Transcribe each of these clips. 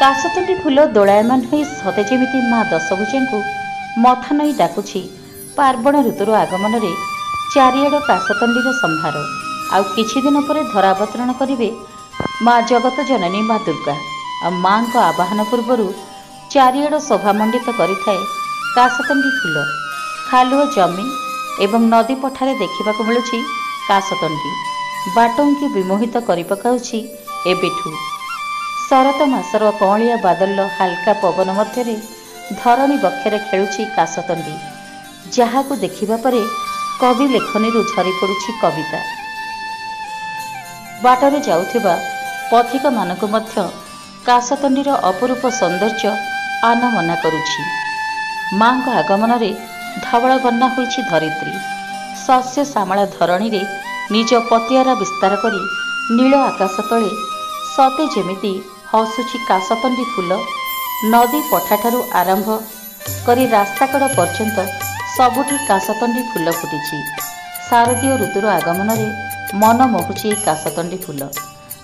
काशतंडी फूल दोलायमान हो सते जेमिति माँ दशभुजा को मथा नई डाकुछि पार्वण ऋतुर आगमन रे चारिआड काशतंडीर संभार आउ किछि दिन पर धरावतरण करिवे माँ जगत जननी माँ दुर्गा आ माँ आवाहन पूर्वर चारिआड शोभामंडित करिथाए काशतंडी फूल खालुआ जमी एवं नदी पठारे देखिबाकु मिलुछि काशतंडी बाटंकी विमोहित करि पकाउछि एबेठु शरत मासर कौलिया बादल हाल्का पवन मध्य धरणी बक्षरे खेलुछि काशतंडी जहाकु देखिबा परे कवि लेखनी झरी पड़ुछि कविता। बाटरे जाउथिबा पथिक मानकु मध्य काशतंडीर अपरूप सौंदर्य आनमना करुछि। माँ आगमन रे धवल बन्ना होइछि धरित्री शस्य श्यामला धरणी रे निज पतियारा विस्तार करी नील आकाश तले सते जेमिति हसुछि काशतंडी फूल नदी पठाठारु आरंभ करी रास्ताकड़ पर्यंत सबुठी काशतंडी फूल फुटिछि। शारदीय ऋतुर आगमन रे मन मोहुछि काशतंडी फूल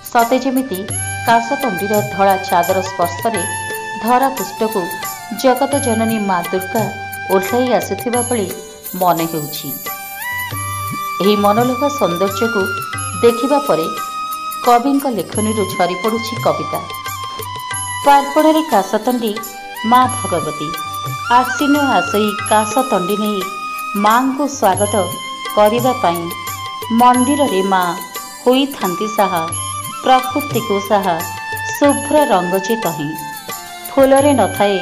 सते जेमिति काशतंडीर धड़ा चादर स्पर्श रे धरा पृष्ठको जगत जननी माँ दुर्गा ओह्लाई आसुथिबा भଳି मन हेउछि। एही मनलोभा सौंदर्य को देखिबा परे कविंक लेखनी झरी पड़ुछि कविता। पार्पणे काशतंडी माँ भगवती आसीन आसई काशतंडी नहीं माँ को स्वागत करिबा पई मंदिर रे माँ होई थांती साहा प्रकृति को साहा शुभ्र रंग जे कहीं फूलरे न थाए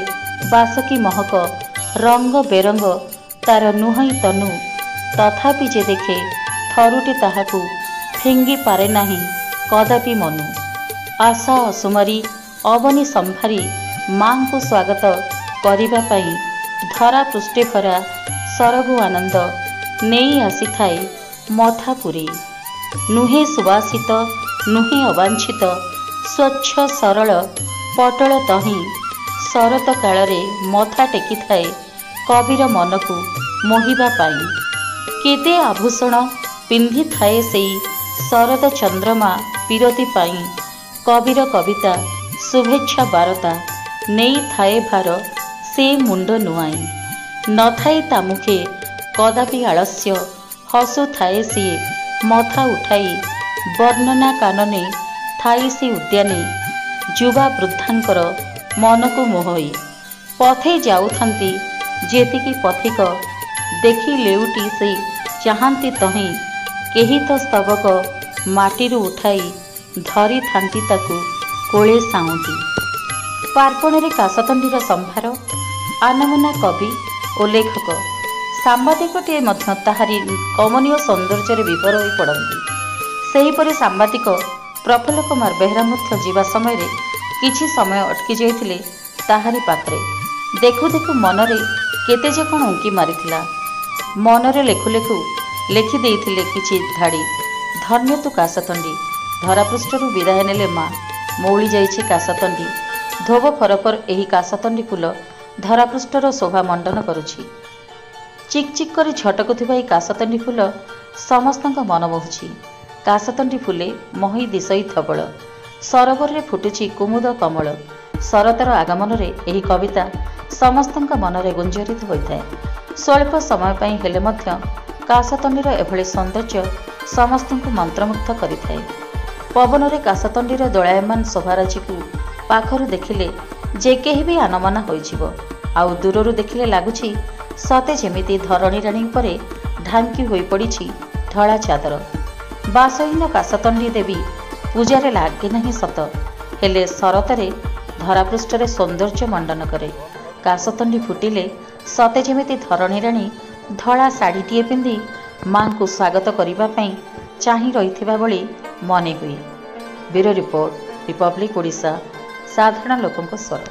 बासकी महक रंग बेरंग तार नुहई तनु तथापि जे देखे थरुटी ताहाकू फिंगी पारे नाही कदापि मनु आशा असुमरी अवनी संभारी माँ को स्वागत करिबा पई धरा पृष्ठे भरा सरगु आनंद नेई आसी थाए मथापुरी नुहे सुवासित नुहे अवांछित स्वच्छ सरल पटल तही शरत काल रे मथा टेकी थाए कविर मन को मोहिबा पाई केते आभूषण पिंधि थाए सेई शरद चंद्रमा पिरती पाई कविर कविता शुभेच्छा बारता नेई थाए भार से मुंड नुआई न थाए ता मुखे कदापि आलस्य हसु थाए सी मथा उठाई वर्णना कानने थाई सी उद्याने युवा वृद्धांकर मन को मोहई पथे जाउथांती जेतिकी पथिक देखी लेउटी से चाहांती तही केही तो स्तबक माटीरू उठाई धरी थांती ताकू कोले साउंती। पार्पणे काशतंडीर संभार आनमना कवि और लेखक सांबादिकटे मध्य ताहारी कमनीय सौंदर्य विभोर होई पड़ती। सेहीपरि सांबादिक प्रफुल्ल कुमार बेहेरा मध्य जीवा समय रे किछि समय अटकी जाइथिले ताहारी पाखरे देखु देखु मनरे केते जे कोन उंकी मारिथिला मनरे लेखु लेखु लेखि देइथिले किछि धाड़ी धन्य तु काशतंडी धरापृष्ठरू विदाय नेले माँ मौली जाइछि काशतंडी धोब फरफर एही काशतंडी फूल धरापृष्ठर शोभा मंडन करुछि। चिक चिक करी झटकुथिबा एही काशतंडी फूल समस्तଙ୍କ मन मोहुछि। काशतंडी फूले मही दिशई थबल सरोवर रे फुटुछि कुमुद कमल शरतर आगमन रे एही कविता समस्तଙ୍କ मनरे गुंजरित होइथाए। स्वल्प समय पई हेले मध्य काशतंडीर एभଳି सौंदर्य समस्तଙ୍କୁ मंत्रमुग्ध करिथाए। पवन रे काशतंडीर दोलायमान शोभाराजी को पाखरु देखिले जे केही भी आनमना होइजिवो आउ दूररु देखिले लागुछि सते जेमिति धरणी राणी परे ढांकी होई पड़िछि धळा चादर। बासहीन काशतंडी देवी पूजारे लागे नहीं सत हेले शरतरे धरापृष्ठरे सौंदर्य मंडन करे। काशतंडी फुटिले सते जेमिति धरणी राणी धळा शाढ़ीटीए पिंधि माँ को स्वागत करिबा पई चाही रहिथिबा भଳି मने हुए। ब्यूरो रिपोर्ट रिपब्लिक ओडिशा साधारण लोकंक स्वर।